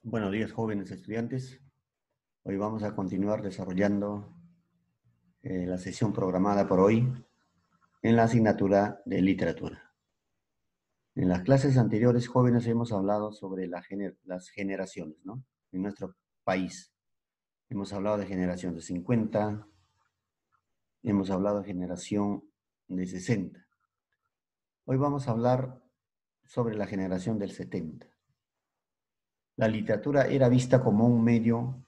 Buenos días, jóvenes estudiantes. Hoy vamos a continuar desarrollando la sesión programada por hoy en la asignatura de literatura. En las clases anteriores, jóvenes, hemos hablado sobre las generaciones, ¿no? En nuestro país. Hemos hablado de generación de 50, hemos hablado de generación de 60. Hoy vamos a hablar sobre la generación del 70. La literatura era vista como un medio,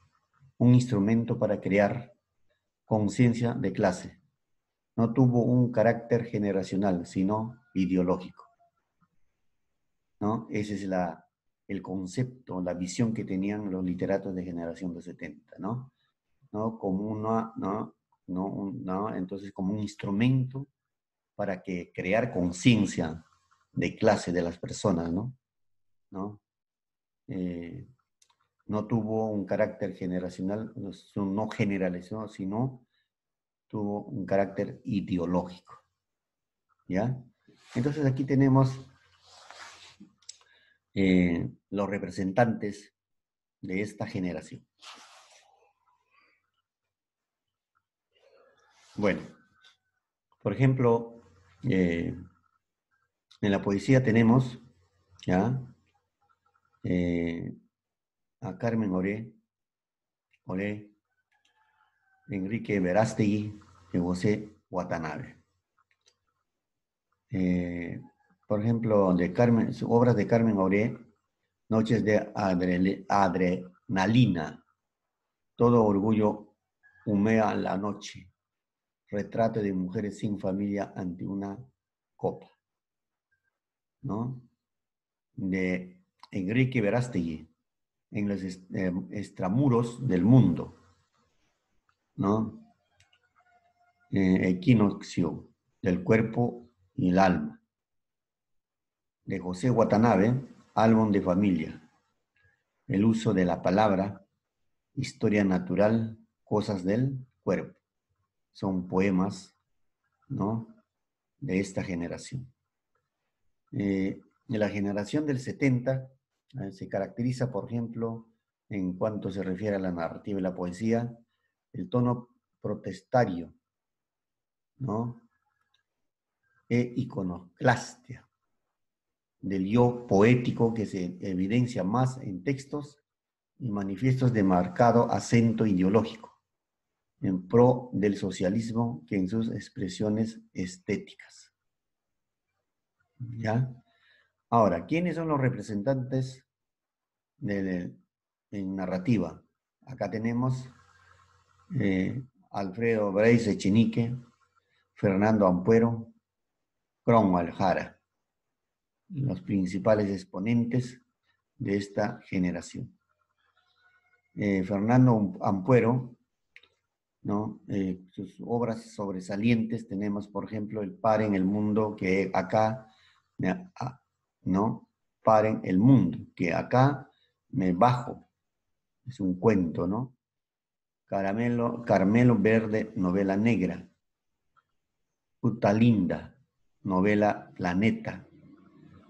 un instrumento para crear conciencia de clase. No tuvo un carácter generacional, sino ideológico, ¿no? Ese es el concepto, la visión que tenían los literatos de generación de 70, ¿no? ¿No? Como una, ¿no? ¿No? Entonces, como un instrumento para crear conciencia de clase de las personas, ¿no? ¿No? Eh, no tuvo un carácter generacional, no generalizó, sino tuvo un carácter ideológico, ¿ya? Entonces aquí tenemos los representantes de esta generación. Bueno, por ejemplo, en la poesía tenemos ¿ya? A Carmen Olé, Enrique Verástegui y José Watanabe. Por ejemplo, obras de Carmen Olé, Noches de Adrenalina, Todo orgullo humea la noche, Retrato de mujeres sin familia ante una copa, ¿no? De Enrique Verástegui, en los extramuros del mundo, ¿no? Equinoccio del cuerpo y el alma. De José Watanabe, Álbum de familia, El uso de la palabra, Historia natural, Cosas del cuerpo. Son poemas, ¿no? De esta generación. De la generación del 70 se caracteriza, por ejemplo, en cuanto se refiere a la narrativa y la poesía, el tono protestario, ¿no? E iconoclastia, del yo poético que se evidencia más en textos y manifiestos de marcado acento ideológico, en pro del socialismo que en sus expresiones estéticas. ¿Ya? Ahora, ¿quiénes son los representantes en narrativa? Acá tenemos Alfredo Breis Echenique, Fernando Ampuero, Cromwell Jara, los principales exponentes de esta generación. Fernando Ampuero, ¿no? Sus obras sobresalientes tenemos, por ejemplo, El par en el mundo, que acá, ¿no? Par en el mundo, que acá me bajo, es un cuento, ¿no? Carmelo Verde, novela negra. Linda, novela Planeta.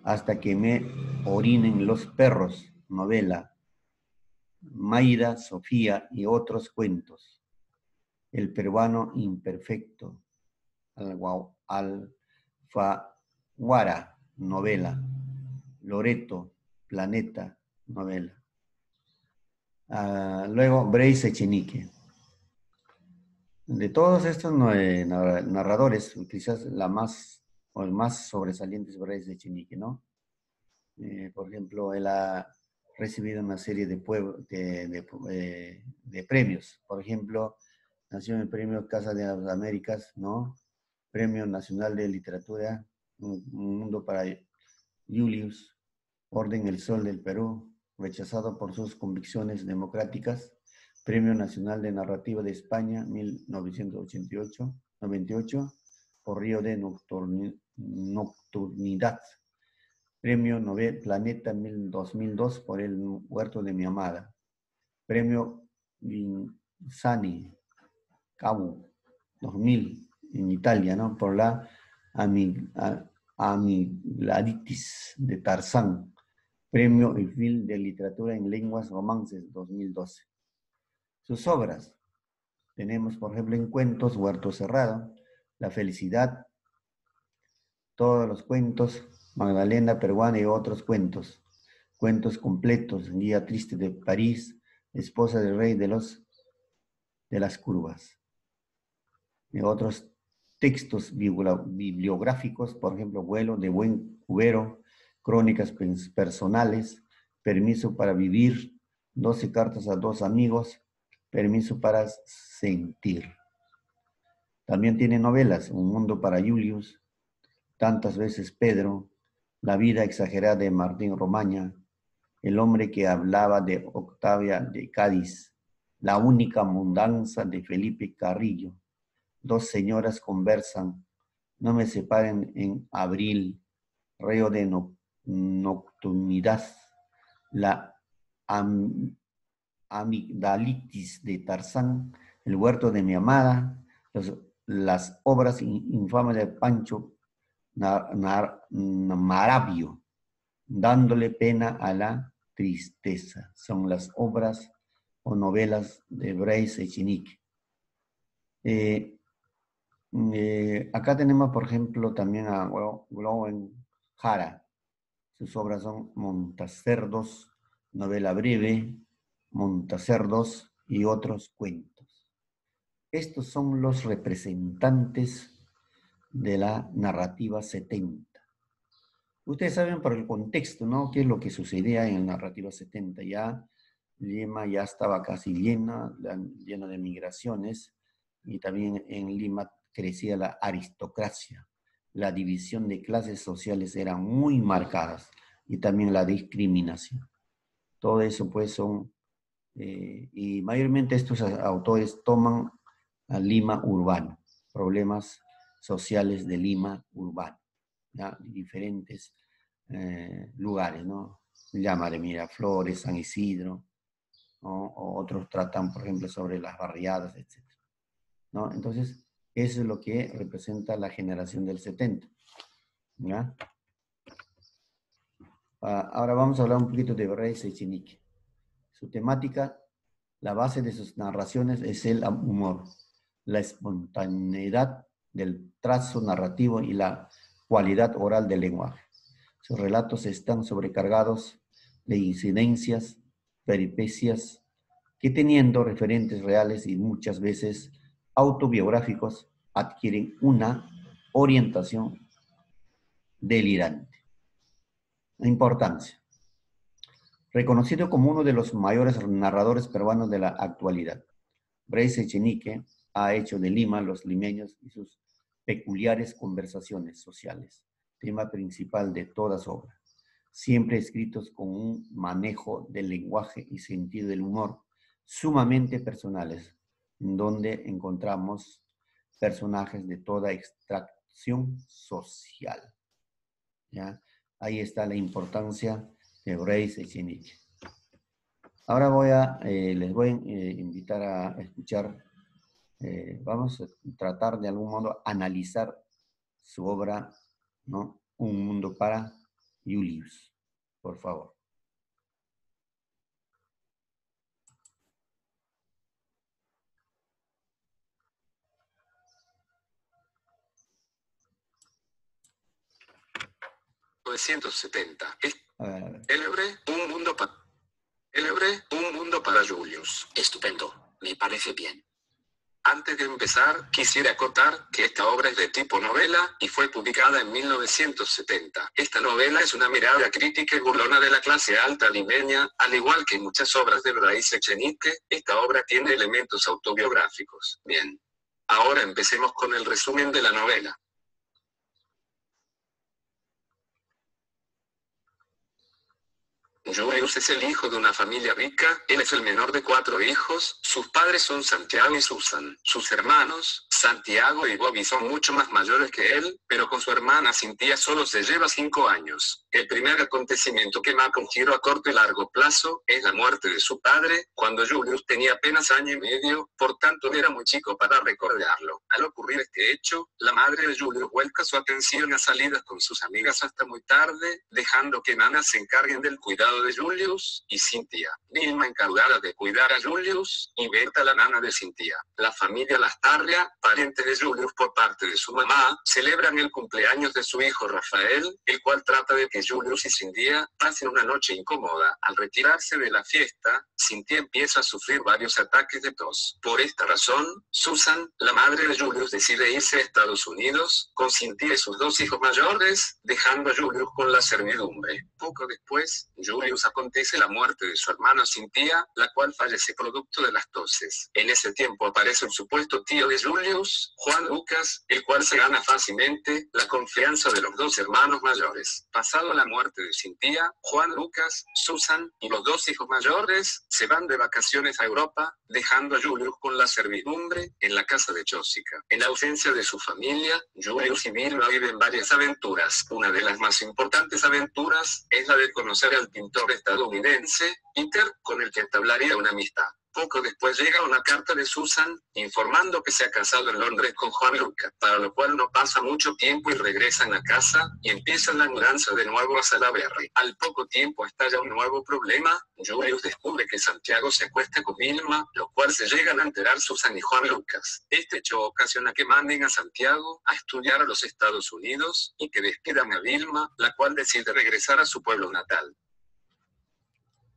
Hasta que me orinen los perros, novela Mayra, Sofía y otros cuentos. El peruano imperfecto, Alfaguara, novela. Loreto, Planeta, novela. Luego, Breis Echenique. De todos estos narradores, quizás la más o el más sobresaliente es Breis Echenique, ¿no? Por ejemplo, él ha recibido una serie de premios. Por ejemplo, nació en el Premio Casa de las Américas, ¿no? Premio Nacional de Literatura, Un Mundo para Julius, Orden El Sol del Perú, rechazado por sus convicciones democráticas, Premio Nacional de Narrativa de España, 1998, por Río de Nocturnidad, Premio Nobel Planeta 2002 por El Huerto de mi Amada, Premio Vinsani Cabu 2000 en Italia, ¿no? Por la amigdalitis de Tarzán, Premio Eiffel de Literatura en Lenguas Romances 2012. Sus obras, tenemos por ejemplo en cuentos Huerto Cerrado, La Felicidad, todos los cuentos, Magdalena Peruana y otros cuentos, cuentos completos, Guía Triste de París, Esposa del Rey de las Curvas. Y otros textos bibliográficos, por ejemplo, Vuelo de Buen Cubero, Crónicas Personales, Permiso para Vivir, 12 cartas a 2 amigos, Permiso para Sentir. También tiene novelas, Un mundo para Julius, Tantas veces Pedro, La vida exagerada de Martín Romaña, El hombre que hablaba de Octavia de Cádiz, La única mudanza de Felipe Carrillo, Dos señoras conversan, No me separen en abril, Reo de nocturnidad, La amigdalitis de Tarzán, El huerto de mi amada, las obras infames de Pancho Maravio, Dándole pena a la tristeza. Son las obras o novelas de Bryce Echenique. Acá tenemos, por ejemplo, también a Glowen Jara. Sus obras son Montacerdos, novela breve, Montacerdos y otros cuentos. Estos son los representantes de la narrativa 70. Ustedes saben por el contexto, ¿no? ¿Qué es lo que sucedía en la narrativa 70? Ya Lima ya estaba casi llena de migraciones, y también en Lima crecía la aristocracia. La división de clases sociales era muy marcadas, y también la discriminación. Todo eso pues son, y mayormente estos autores toman a Lima urbano, problemas sociales de Lima urbano, ¿ya? Diferentes lugares, ¿no? Llama de Miraflores, San Isidro, ¿no? O otros tratan, por ejemplo, sobre las barriadas, etc., ¿no? Entonces, eso es lo que representa la generación del 70, ¿ya? Ahora vamos a hablar un poquito de Bryce Echenique. Su temática, la base de sus narraciones es el humor, la espontaneidad del trazo narrativo y la cualidad oral del lenguaje. Sus relatos están sobrecargados de incidencias, peripecias, que teniendo referentes reales y muchas veces autobiográficos, adquieren una orientación delirante. Importancia. Reconocido como uno de los mayores narradores peruanos de la actualidad, Bryce Echenique ha hecho de Lima, los limeños y sus peculiares conversaciones sociales, tema principal de toda su obra, siempre escritos con un manejo del lenguaje y sentido del humor sumamente personales, en donde encontramos personajes de toda extracción social, ¿ya? Ahí está la importancia de Bryce Echenique. Ahora les voy a invitar a escuchar, vamos a tratar de algún modo analizar su obra, ¿no? Un mundo para Julius, por favor. Un mundo para Julius. Estupendo, me parece bien. Antes de empezar, quisiera acotar que esta obra es de tipo novela y fue publicada en 1970. Esta novela es una mirada crítica y burlona de la clase alta limeña, al igual que muchas obras de Bryce Echenique. Esta obra tiene elementos autobiográficos. Bien. Ahora empecemos con el resumen de la novela. Julius es el hijo de una familia rica, él es el menor de 4 hijos, sus padres son Santiago y Susan. Sus hermanos, Santiago y Bobby, son mucho más mayores que él, pero con su hermana Cynthia solo se lleva 5 años. El primer acontecimiento que marca un giro a corto y largo plazo es la muerte de su padre, cuando Julius tenía apenas 1 año y medio, por tanto era muy chico para recordarlo. Al ocurrir este hecho, la madre de Julius vuelca su atención a salidas con sus amigas hasta muy tarde, dejando que nanas se encarguen del cuidado cuidado de Julius y Cynthia. Vilma encargada de cuidar a Julius, y Berta la nana de Cynthia. La familia Lastarria, pariente de Julius por parte de su mamá, celebran el cumpleaños de su hijo Rafael, el cual trata de que Julius y Cynthia pasen una noche incómoda. Al retirarse de la fiesta, Cynthia empieza a sufrir varios ataques de tos. Por esta razón, Susan, la madre de Julius, decide irse a Estados Unidos, con Cynthia y sus dos hijos mayores, dejando a Julius con la servidumbre. Poco después, Julius acontece la muerte de su hermana Cynthia, la cual fallece producto de las toses. En ese tiempo aparece un supuesto tío de Julius, Juan Lucas, el cual se gana fácilmente la confianza de los dos hermanos mayores. Pasado la muerte de Cynthia, Juan Lucas, Susan y los dos hijos mayores se van de vacaciones a Europa, dejando a Julius con la servidumbre en la casa de Chosica. En la ausencia de su familia, Julius y Vilma viven varias aventuras. Una de las más importantes aventuras es la de conocer al pintor estadounidense Peter, con el que entablaría una amistad. Poco después llega una carta de Susan, informando que se ha casado en Londres con Juan Lucas, para lo cual no pasa mucho tiempo y regresan a casa, y empiezan la mudanza de nuevo a Salaberry. Al poco tiempo estalla un nuevo problema. Julius descubre que Santiago se acuesta con Vilma, lo cual se llegan a enterar Susan y Juan Lucas. Este hecho ocasiona que manden a Santiago a estudiar a los Estados Unidos, y que despidan a Vilma, la cual decide regresar a su pueblo natal.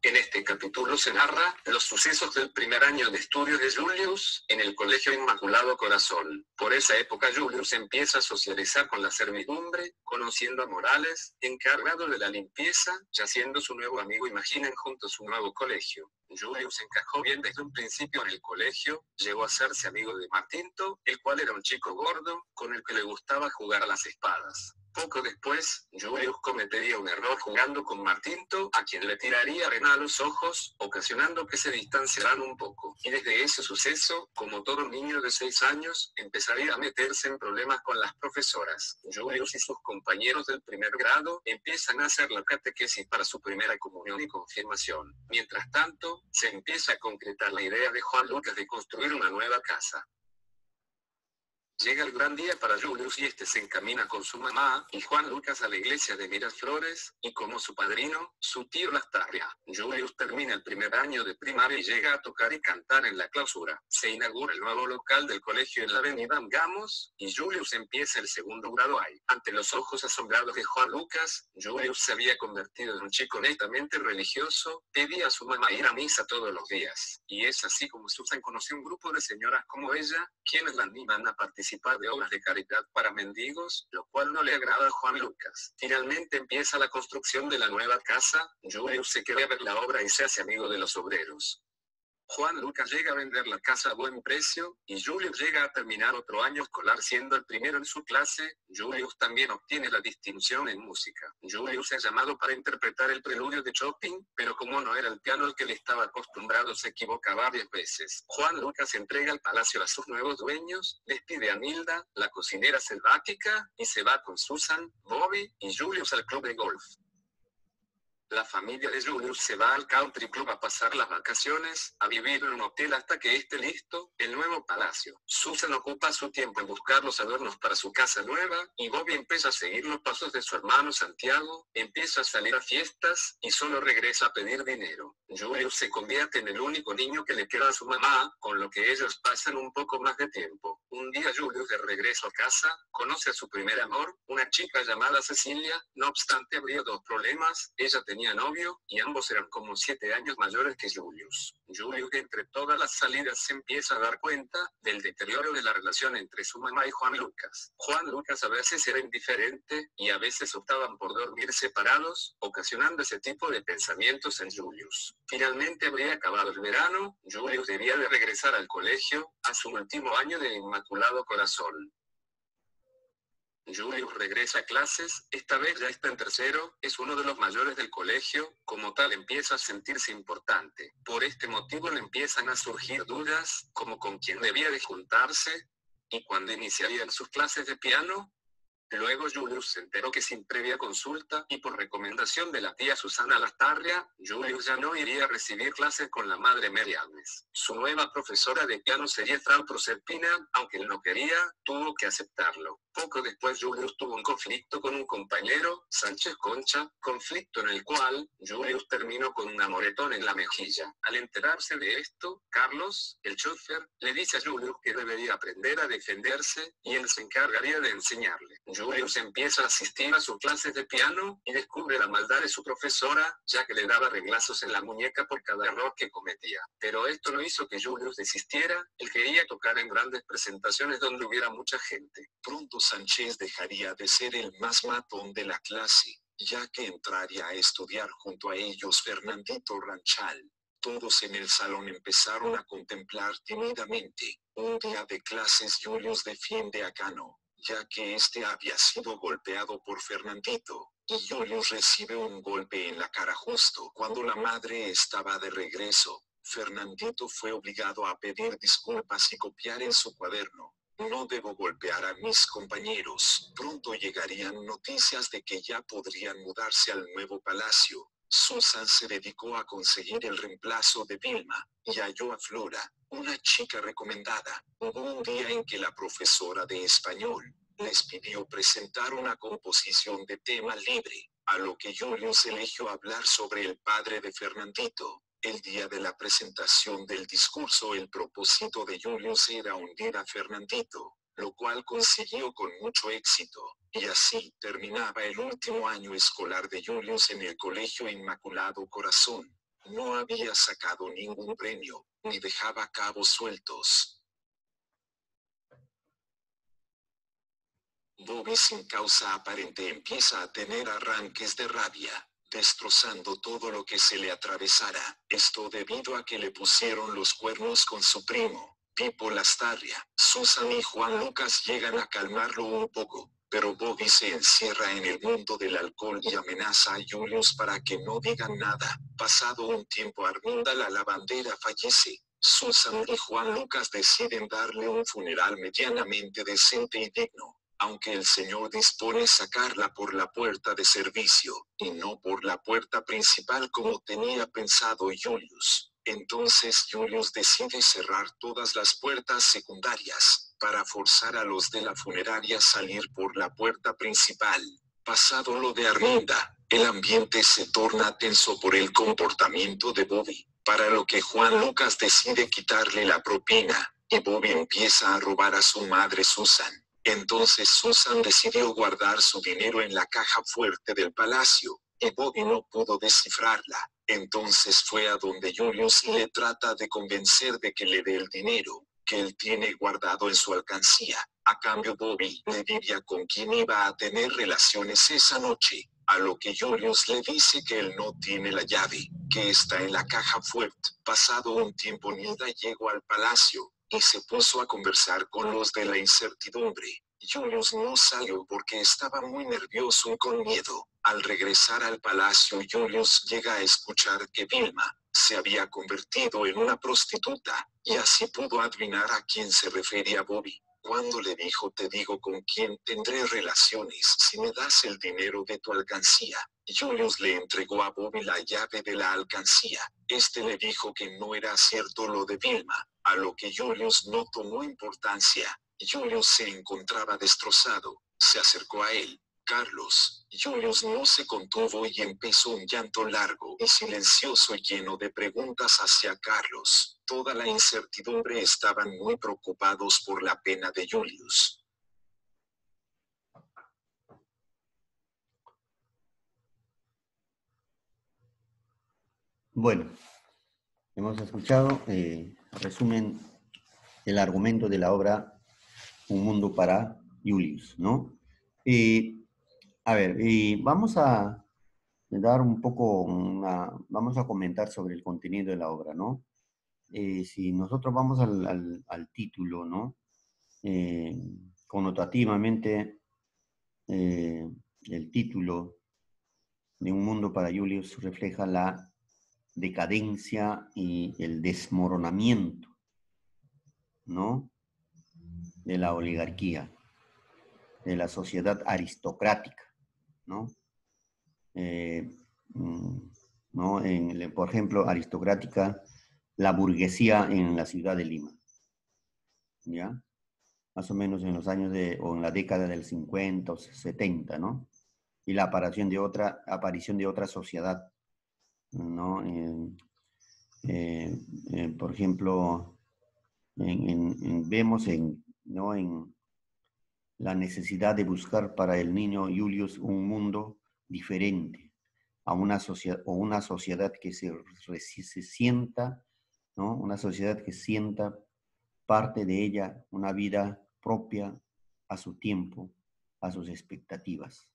En este capítulo se narra los sucesos del primer año de estudio de Julius en el Colegio Inmaculado Corazón. Por esa época Julius empieza a socializar con la servidumbre, conociendo a Morales, encargado de la limpieza, ya siendo su nuevo amigo. Imaginen juntos su nuevo colegio. Julius encajó bien desde un principio en el colegio, llegó a hacerse amigo de Martinto, el cual era un chico gordo, con el que le gustaba jugar a las espadas. Poco después, Julius cometería un error jugando con Martinto, a quien le tiraría arena a los ojos, ocasionando que se distanciaran un poco. Y desde ese suceso, como todo niño de 6 años, empezaría a meterse en problemas con las profesoras. Julius y sus compañeros del primer grado empiezan a hacer la catequesis para su primera comunión y confirmación. Mientras tanto, se empieza a concretar la idea de Juan Lucas de construir una nueva casa. Llega el gran día para Julius y este se encamina con su mamá y Juan Lucas a la iglesia de Miraflores, y como su padrino, su tío Lastarria. Julius termina el primer año de primaria y llega a tocar y cantar en la clausura. Se inaugura el nuevo local del colegio en la avenida Angamos, y Julius empieza el segundo grado ahí. Ante los ojos asombrados de Juan Lucas, Julius se había convertido en un chico netamente religioso, pedía a su mamá ir a misa todos los días. Y es así como Susan conoció un grupo de señoras como ella, quienes la animan a participar de obras de caridad para mendigos, lo cual no le agrada a Juan Lucas. Finalmente empieza la construcción de la nueva casa. Julius se queda a ver la obra y se hace amigo de los obreros. Juan Lucas llega a vender la casa a buen precio, y Julius llega a terminar otro año escolar siendo el primero en su clase. Julius también obtiene la distinción en música. Julius es llamado para interpretar el preludio de Chopin, pero como no era el piano al que le estaba acostumbrado, se equivoca varias veces. Juan Lucas entrega el palacio a sus nuevos dueños, despide a Nilda, la cocinera selvática, y se va con Susan, Bobby y Julius al club de golf. La familia de Julius se va al country club a pasar las vacaciones, a vivir en un hotel hasta que esté listo el nuevo palacio. Susan ocupa su tiempo en buscar los adornos para su casa nueva, y Bobby empieza a seguir los pasos de su hermano Santiago, empieza a salir a fiestas, y solo regresa a pedir dinero. Julius se convierte en el único niño que le queda a su mamá, con lo que ellos pasan un poco más de tiempo. Un día Julius, de regreso a casa, conoce a su primer amor, una chica llamada Cecilia. No obstante, habría dos problemas: ella tenía novio, y ambos eran como 7 años mayores que Julius. Julius, entre todas las salidas, se empieza a dar cuenta del deterioro de la relación entre su mamá y Juan Lucas. Juan Lucas a veces era indiferente, y a veces optaban por dormir separados, ocasionando ese tipo de pensamientos en Julius. Finalmente habría acabado el verano, Julius debía de regresar al colegio, a su último año de Inmaculado Corazón. Julius regresa a clases, esta vez ya está en tercero, es uno de los mayores del colegio, como tal empieza a sentirse importante. Por este motivo le empiezan a surgir dudas, como con quién debía de juntarse, y cuándo iniciarían sus clases de piano. Luego Julius se enteró que sin previa consulta, y por recomendación de la tía Susana Lastarria, Julius ya no iría a recibir clases con la madre Mary Agnes. Su nueva profesora de piano sería Frau Proserpina, aunque él no quería, tuvo que aceptarlo. Poco después Julius tuvo un conflicto con un compañero, Sánchez Concha, conflicto en el cual Julius terminó con un amoretón en la mejilla. Al enterarse de esto, Carlos, el chofer, le dice a Julius que debería aprender a defenderse, y él se encargaría de enseñarle. Julius empieza a asistir a sus clases de piano, y descubre la maldad de su profesora, ya que le daba reglazos en la muñeca por cada error que cometía. Pero esto no hizo que Julius desistiera, él quería tocar en grandes presentaciones donde hubiera mucha gente. Pronto Sánchez dejaría de ser el más matón de la clase, ya que entraría a estudiar junto a ellos Fernandito Ranchal. Todos en el salón empezaron a contemplar tímidamente. Un día de clases Julius defiende a Cano, ya que este había sido golpeado por Fernandito, y Julius recibe un golpe en la cara justo cuando la madre estaba de regreso. Fernandito fue obligado a pedir disculpas y copiar en su cuaderno: no debo golpear a mis compañeros. Pronto llegarían noticias de que ya podrían mudarse al nuevo palacio. Susan se dedicó a conseguir el reemplazo de Vilma, y halló a Flora, una chica recomendada. Hubo un día en que la profesora de español les pidió presentar una composición de tema libre, a lo que Julius eligió hablar sobre el padre de Fernandito. El día de la presentación del discurso el propósito de Julius era hundir a Fernandito, lo cual consiguió con mucho éxito, y así terminaba el último año escolar de Julius en el Colegio Inmaculado Corazón. No había sacado ningún premio, ni dejaba cabos sueltos. Bobby sin causa aparente empieza a tener arranques de rabia, destrozando todo lo que se le atravesara. Esto debido a que le pusieron los cuernos con su primo, Pipo Lastarria. Susan y Juan Lucas llegan a calmarlo un poco, pero Bobby se encierra en el mundo del alcohol y amenaza a Julius para que no digan nada. Pasado un tiempo Arminda la lavandera fallece. Susan y Juan Lucas deciden darle un funeral medianamente decente y digno, aunque el señor dispone sacarla por la puerta de servicio, y no por la puerta principal como tenía pensado Julius. Entonces Julius decide cerrar todas las puertas secundarias, para forzar a los de la funeraria a salir por la puerta principal. Pasado lo de Arminda, el ambiente se torna tenso por el comportamiento de Bobby, para lo que Juan Lucas decide quitarle la propina, y Bobby empieza a robar a su madre Susan. Entonces Susan decidió guardar su dinero en la caja fuerte del palacio, y Bobby no pudo descifrarla. Entonces fue a donde Julius y le trata de convencer de que le dé el dinero, que él tiene guardado en su alcancía. A cambio Bobby le diría con quién iba a tener relaciones esa noche, a lo que Julius le dice que él no tiene la llave, que está en la caja fuerte. Pasado un tiempo Nilda llegó al palacio, y se puso a conversar con los de la incertidumbre. Julius no salió porque estaba muy nervioso y con miedo. Al regresar al palacio Julius llega a escuchar que Vilma se había convertido en una prostituta, y así pudo adivinar a quién se refería Bobby, cuando le dijo: te digo con quién tendré relaciones si me das el dinero de tu alcancía. Julius le entregó a Bobby la llave de la alcancía. Este le dijo que no era cierto lo de Vilma, a lo que Julius no tomó importancia. Julius se encontraba destrozado. Se acercó a él. Carlos. Julius no se contuvo y empezó un llanto largo y silencioso lleno de preguntas hacia Carlos. Toda la incertidumbre estaban muy preocupados por la pena de Julius. Bueno, hemos escuchado, resumen, el argumento de la obra Un mundo para Julius, ¿no? A ver, vamos a dar un poco vamos a comentar sobre el contenido de la obra, ¿no? Si nosotros vamos al título, ¿no? Connotativamente, el título de Un mundo para Julius refleja la decadencia y el desmoronamiento, ¿no?, de la oligarquía. de la sociedad aristocrática, ¿no? ¿No? Por ejemplo, aristocrática, la burguesía en la ciudad de Lima, ¿ya? Más o menos en los años o en la década del 50 o 70, ¿no? Y la aparición de otra sociedad, ¿no? Por ejemplo, vemos ¿no? en la necesidad de buscar para el niño Julius un mundo diferente, a una sociedad que se sienta, ¿no? Una sociedad que sienta parte de ella, una vida propia a su tiempo, a sus expectativas,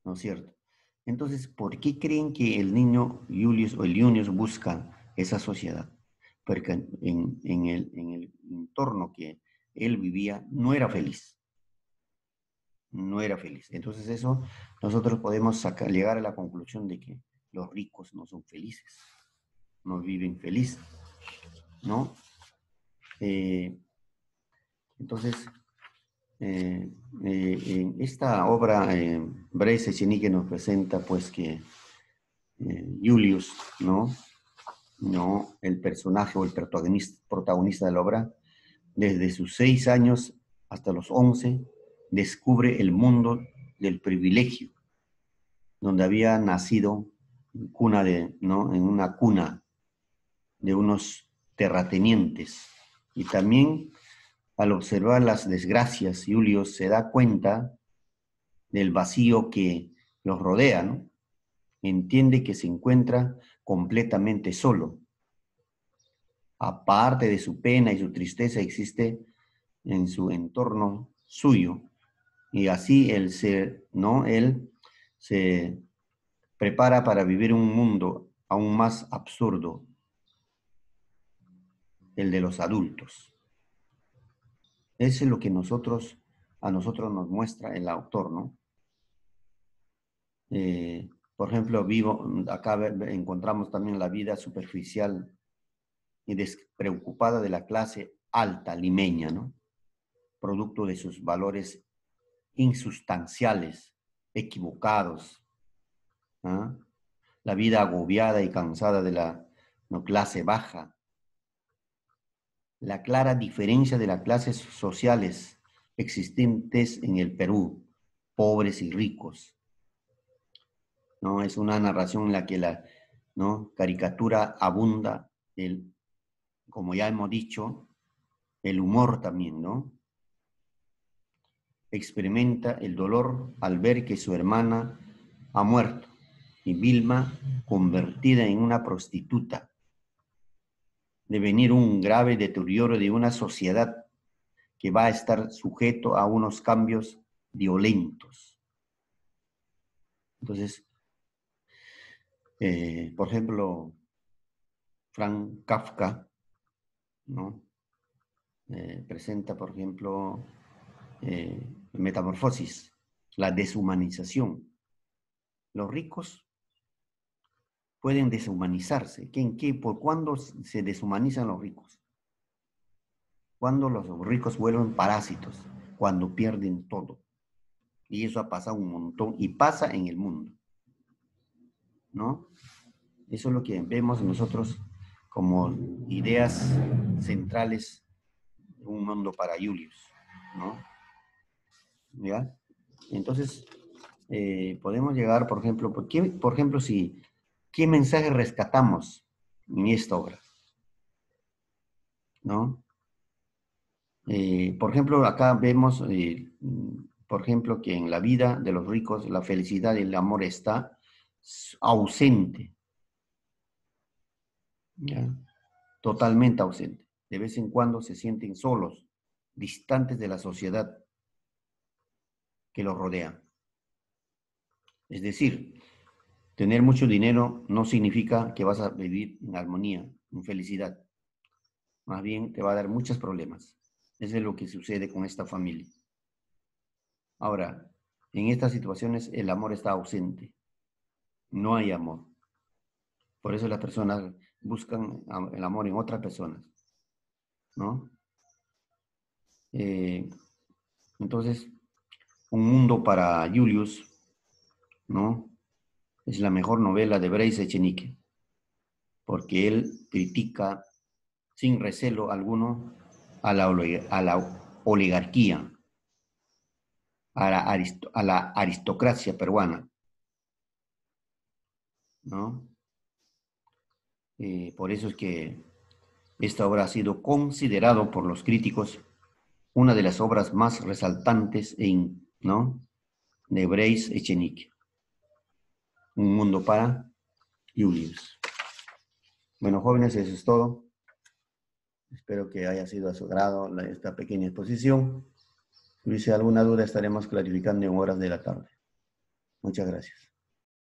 ¿no es cierto? Entonces, ¿por qué creen que el niño Julius o el Junius busca esa sociedad? Porque en el entorno que él vivía no era feliz, no era feliz. Entonces eso nosotros podemos llegar a la conclusión de que los ricos no son felices, no viven felices, ¿no? Entonces, en esta obra, Bryce Echenique nos presenta pues que Julius, ¿no? ¿No? El personaje o el protagonista de la obra, desde sus 6 años hasta los 11, descubre el mundo del privilegio, donde había nacido ¿no? En una cuna de unos terratenientes. Y también al observar las desgracias, Julio se da cuenta del vacío que los rodea, ¿no? Entiende que se encuentra completamente solo. Aparte de su pena y su tristeza, existe en su entorno suyo. Y así él se prepara para vivir un mundo aún más absurdo, el de los adultos. Eso es lo que a nosotros nos muestra el autor, ¿no? Por ejemplo, acá encontramos también la vida superficial y despreocupada de la clase alta limeña, ¿no? Producto de sus valores insustanciales, equivocados, ¿ah? La vida agobiada y cansada de la clase baja, la clara diferencia de las clases sociales existentes en el Perú, pobres y ricos, ¿no? Es una narración en la que la, ¿no? caricatura abunda, como ya hemos dicho, el humor también, ¿no? Experimenta el dolor al ver que su hermana ha muerto y Vilma convertida en una prostituta, devenir un grave deterioro de una sociedad que va a estar sujeto a unos cambios violentos. Entonces, por ejemplo, Franz Kafka, ¿no? Presenta, por ejemplo, Metamorfosis, la deshumanización. Los ricos pueden deshumanizarse. ¿Por cuándo se deshumanizan los ricos? Cuando los ricos vuelven parásitos, cuando pierden todo. Y eso ha pasado un montón y pasa en el mundo, ¿no? Eso es lo que vemos nosotros como ideas centrales de un mundo para Julius, ¿no? ¿Ya? Entonces, podemos llegar, por ejemplo, ¿qué mensaje rescatamos en esta obra? ¿No? Por ejemplo, acá vemos, por ejemplo, que en la vida de los ricos la felicidad y el amor está ausente, ¿ya? Totalmente ausente. De vez en cuando se sienten solos, distantes de la sociedad que los rodea. Es decir, tener mucho dinero no significa que vas a vivir en armonía, en felicidad. Más bien te va a dar muchos problemas. Eso es lo que sucede con esta familia. Ahora, en estas situaciones el amor está ausente. No hay amor. Por eso las personas buscan el amor en otras personas, ¿no? Entonces, Un mundo para Julius, ¿no? Es la mejor novela de Bryce Echenique, porque él critica sin recelo alguno a la oligarquía, a la aristocracia peruana, ¿no? Por eso es que esta obra ha sido considerado por los críticos una de las obras más resaltantes ¿no? de Bryce Echenique. Un mundo para Julius. Bueno, jóvenes, eso es todo. Espero que haya sido a su agrado esta pequeña exposición. Si hubiese alguna duda, estaremos clarificando en horas de la tarde. Muchas gracias.